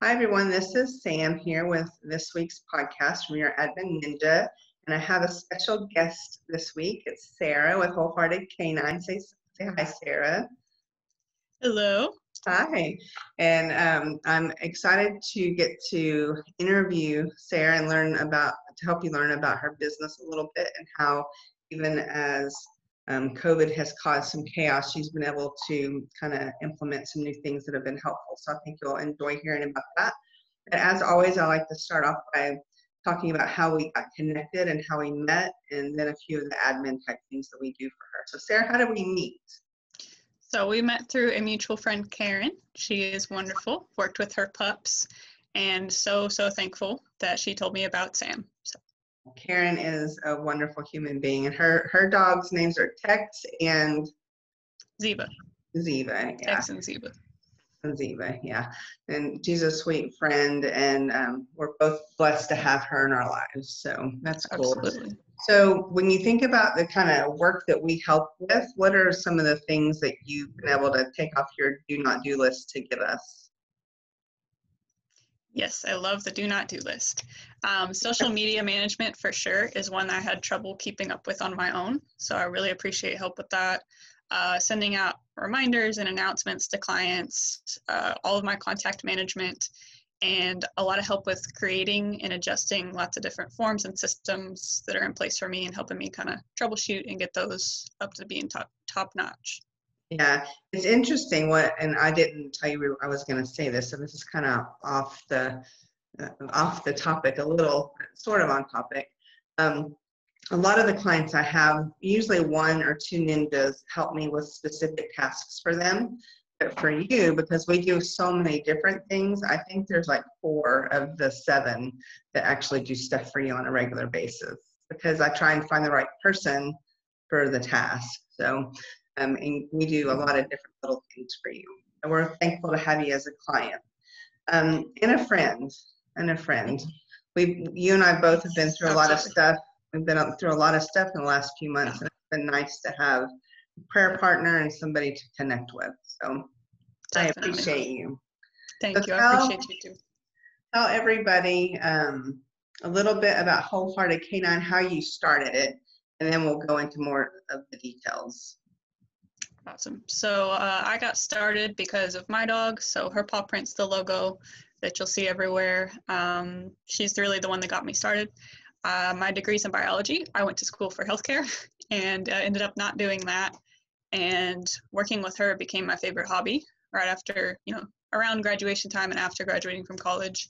Hi, everyone. This is Sam here with this week's podcast from YourAdminNinja. And I have a special guest this week. It's Sarah with Wholehearted Canine. Say hi, Sarah. Hello. Hi. And I'm excited to get to interview Sarah and to help you learn about her business a little bit and how even as COVID has caused some chaos, she's been able to kind of implement some new things that have been helpful. So I think you'll enjoy hearing about that. But as always, I like to start off by talking about how we got connected and how we met, and then a few of the admin type things that we do for her. So Sarah, how did we meet? So we met through a mutual friend, Karen. She is wonderful, worked with her pups, and so thankful that she told me about Sam. So. Karen is a wonderful human being, and her dogs' names are Tex and Ziva. Ziva, yeah. Tex and Ziva. And Ziva, yeah. And she's a sweet friend, and we're both blessed to have her in our lives. So that's cool. Absolutely. So when you think about the kind of work that we help with, what are some of the things that you've been able to take off your do not do list to give us? Yes, I love the do not do list. Social media management for sure is one that I had trouble keeping up with on my own. So I really appreciate help with that. Sending out reminders and announcements to clients, all of my contact management, and a lot of help with creating and adjusting lots of different forms and systems that are in place for me and helping me kind of troubleshoot and get those up to being top notch. Yeah, it's interesting and I didn't tell you I was going to say this, so this is kind of off the topic a little, sort of on topic. A lot of the clients I have, usually one or two ninjas help me with specific tasks for them. But for you, because we do so many different things, I think there's like 4 of the 7 that actually do stuff for you on a regular basis, because I try and find the right person for the task. So and we do a lot of different little things for you. And we're thankful to have you as a client. And a friend. You and I both have been through a lot of stuff. We've been through a lot of stuff in the last few months, and it's been nice to have a prayer partner and somebody to connect with. So definitely. I appreciate you. Thank you. I appreciate you too. Tell everybody a little bit about Wholehearted Canine, how you started it, and then we'll go into more of the details. Awesome. So I got started because of my dog. So her paw print's the logo that you'll see everywhere. She's really the one that got me started. My degree's in biology. I went to school for healthcare and ended up not doing that. And working with her became my favorite hobby right after, around graduation time and after graduating from college.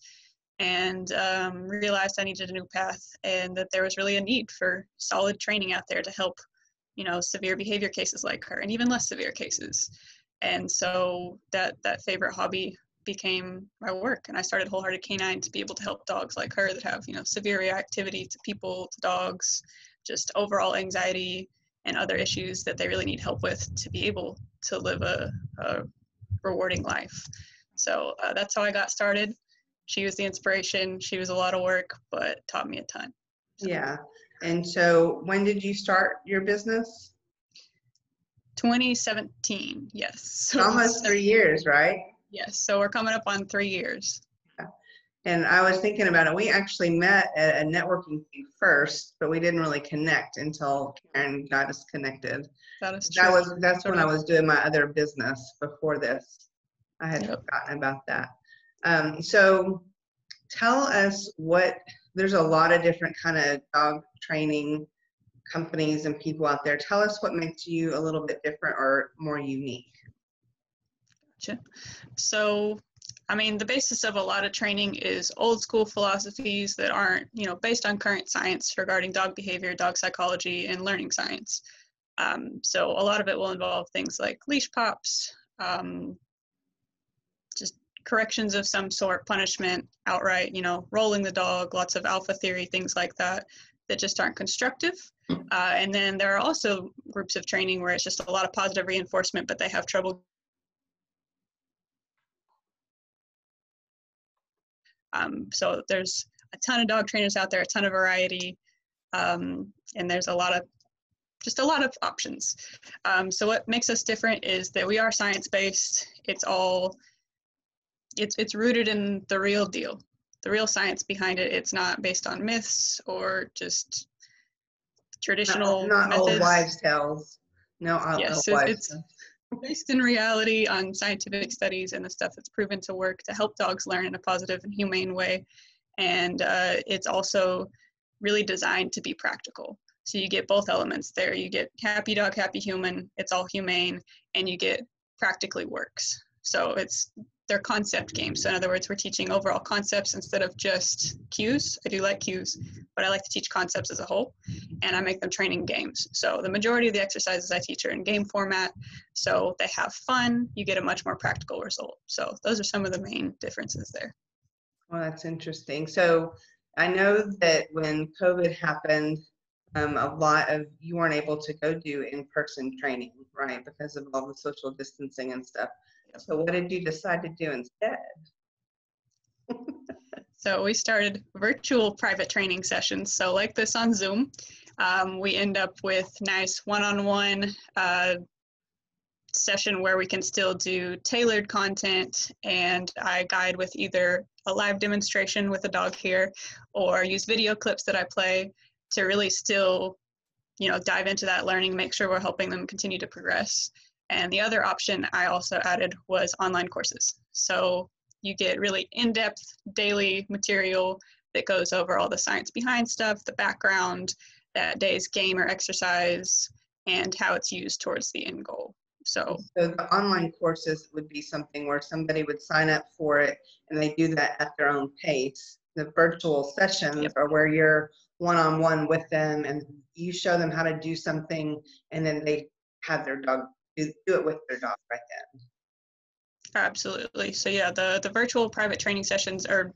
And realized I needed a new path and that there was really a need for solid training out there to help severe behavior cases like her and even less severe cases. And so that favorite hobby became my work. And I started Wholehearted Canine to be able to help dogs like her that have, severe reactivity to people, to dogs, just overall anxiety and other issues that they really need help with to be able to live a rewarding life. So that's how I got started. She was the inspiration. She was a lot of work, but taught me a ton. So. Yeah. And so when did you start your business? 2017, yes. So almost 3 years, right? Yes, so we're coming up on 3 years. Yeah. And I was thinking about it. We actually met at a networking thing first, but we didn't really connect until Karen got us connected. That is true. That's when I was doing my other business before this. I had forgotten about that. So tell us there's a lot of different kind of dog training companies and people out there. Tell us what makes you a little bit different or more unique. Gotcha. So, the basis of a lot of training is old school philosophies that aren't, based on current science regarding dog behavior, dog psychology, and learning science. So a lot of it will involve things like leash pops, just corrections of some sort, punishment, outright, rolling the dog, lots of alpha theory, things like that just aren't constructive. And then there are also groups of training where it's just a lot of positive reinforcement, but they have trouble. So there's a ton of dog trainers out there, a ton of variety, and there's a lot of options. So what makes us different is that we are science-based. It's all it's rooted in the real deal, the real science behind it. It's not based on myths or just traditional Not old methods. wives' tales. No old Yes, wives' it's tales. based in reality on scientific studies and the stuff that's proven to work to help dogs learn in a positive and humane way. And it's also really designed to be practical. So you get both elements there. You get happy dog, happy human, it's all humane, and you get practically works. So they're concept games. So in other words, we're teaching overall concepts instead of just cues. I do like cues, but I like to teach concepts as a whole, and I make them training games. So the majority of the exercises I teach are in game format, so they have fun, you get a much more practical result. So those are some of the main differences there. Well, that's interesting. So I know that when COVID happened, a lot of you weren't able to go do in-person training, right? Because of all the social distancing and stuff. So what did you decide to do instead? So we started virtual private training sessions. So like this on Zoom, we end up with nice one-on-one session where we can still do tailored content, and I guide with either a live demonstration with a dog here or use video clips that I play to really still, dive into that learning, make sure we're helping them continue to progress. And the other option I also added was online courses. So you get really in-depth daily material that goes over all the science behind stuff, the background, that day's game or exercise, and how it's used towards the end goal. So the online courses would be something where somebody would sign up for it and they do that at their own pace. The virtual sessions are where you're one-on-one with them and you show them how to do something, and then they have their dog do it with their dog right then. Absolutely. So yeah, the virtual private training sessions are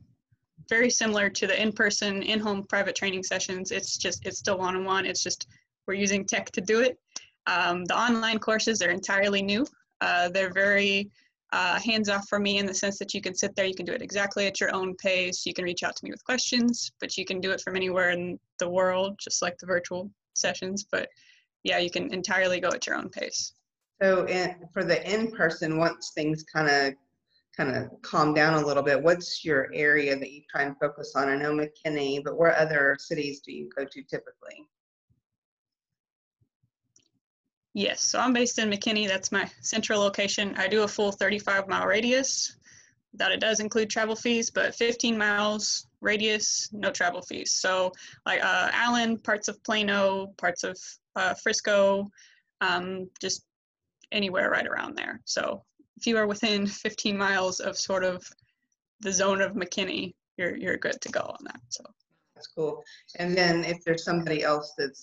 very similar to the in-person, in-home private training sessions. It's still one-on-one. It's just we're using tech to do it. The online courses are entirely new. They're very hands-off for me in the sense that you can sit there, you can do it exactly at your own pace. You can reach out to me with questions, but you can do it from anywhere in the world, just like the virtual sessions. But yeah, you can entirely go at your own pace. So for the in-person, once things kind of calm down a little bit, what's your area that you try and focus on? I know McKinney, but where other cities do you go to typically? Yes, so I'm based in McKinney. That's my central location. I do a full 35-mile radius. That it does include travel fees, but 15 miles radius, no travel fees. So like Allen, parts of Plano, parts of Frisco, just anywhere right around there. So if you are within 15 miles of sort of the zone of McKinney, you're good to go on that. So that's cool. And then if there's somebody else that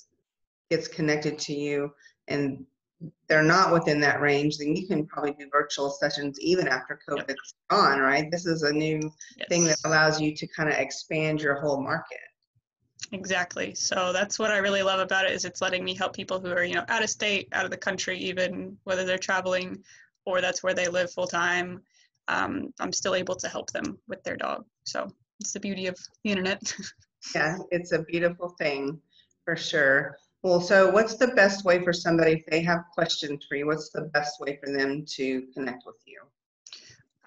gets connected to you and they're not within that range, then you can probably do virtual sessions even after COVID's gone, right? This is a new thing that allows you to kind of expand your whole market. Exactly. So that's what I really love about it, is it's letting me help people who are, out of state, out of the country, even whether they're traveling or that's where they live full time. I'm still able to help them with their dog. So it's the beauty of the internet. Yeah, it's a beautiful thing for sure. Well, so what's the best way for somebody, if they have questions for you, what's the best way for them to connect with you?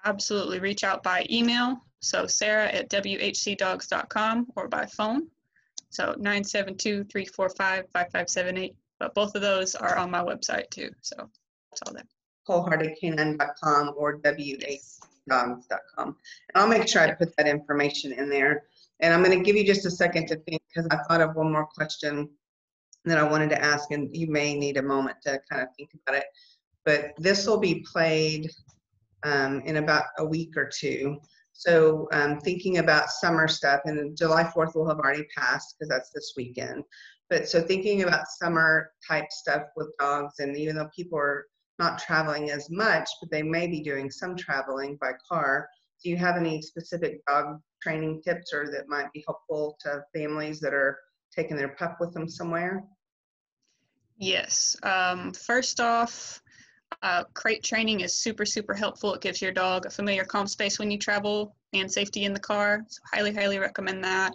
Absolutely. Reach out by email. So sarah@whcdogs.com, or by phone. So 972-345-5578. But both of those are on my website too. So it's all there. Wholeheartedcanine.com or whcdogs.com. And I'll make sure I put that information in there. And I'm going to give you just a second to think, because I thought of one more question that I wanted to ask, and you may need a moment to kind of think about it. But this will be played in about a week or two. So thinking about summer stuff, and July 4th will have already passed because that's this weekend. But so thinking about summer type stuff with dogs, and even though people are not traveling as much, but they may be doing some traveling by car, do you have any specific dog training tips or that might be helpful to families that are taking their pup with them somewhere? Yes. First off, crate training is super, super helpful. It gives your dog a familiar, calm space when you travel and safety in the car. So highly, highly recommend that.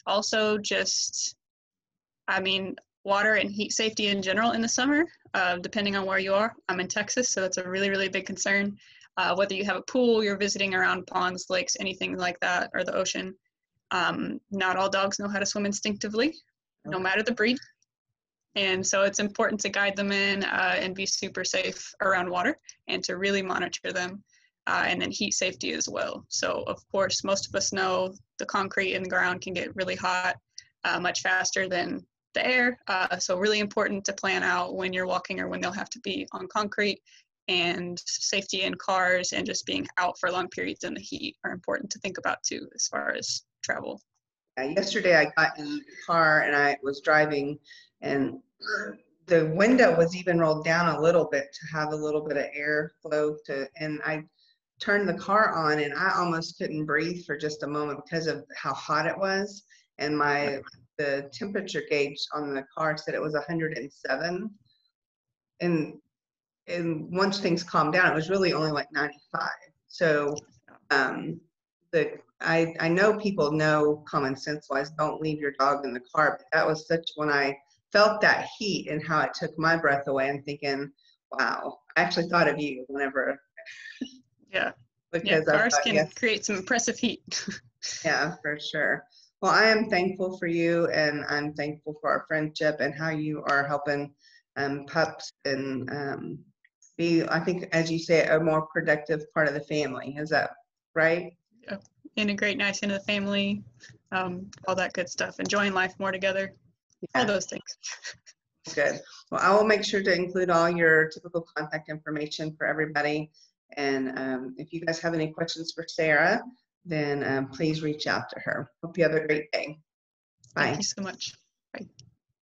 Also, water and heat safety in general in the summer, depending on where you are. I'm in Texas, so that's a really, really big concern. Whether you have a pool, you're visiting around ponds, lakes, anything like that, or the ocean. Not all dogs know how to swim instinctively, no matter the breed. And so it's important to guide them in and be super safe around water and to really monitor them. And then heat safety as well. So of course, most of us know the concrete in the ground can get really hot much faster than the air. So really important to plan out when you're walking or when they'll have to be on concrete, and safety in cars and just being out for long periods in the heat are important to think about too, as far as travel. Yesterday I got in the car and I was driving, and the window was even rolled down a little bit to have a little bit of air flow to, and I turned the car on and I almost couldn't breathe for just a moment because of how hot it was. And the temperature gauge on the car said it was 107. And once things calmed down, it was really only like 95. So I know people know common sense wise, don't leave your dog in the car, but that was when I felt that heat and how it took my breath away, I'm thinking, wow, I actually thought of you whenever. Yeah. Because cars can create some impressive heat. Yeah, for sure. Well, I am thankful for you, and I'm thankful for our friendship and how you are helping pups and be, I think, as you say, a more productive part of the family. Is that right? Yeah. Integrate nice into the family, all that good stuff. Enjoying life more together, all those things. Good. Well, I will make sure to include all your typical contact information for everybody. And if you guys have any questions for Sarah, then please reach out to her. Hope you have a great day. Bye. Thank you so much.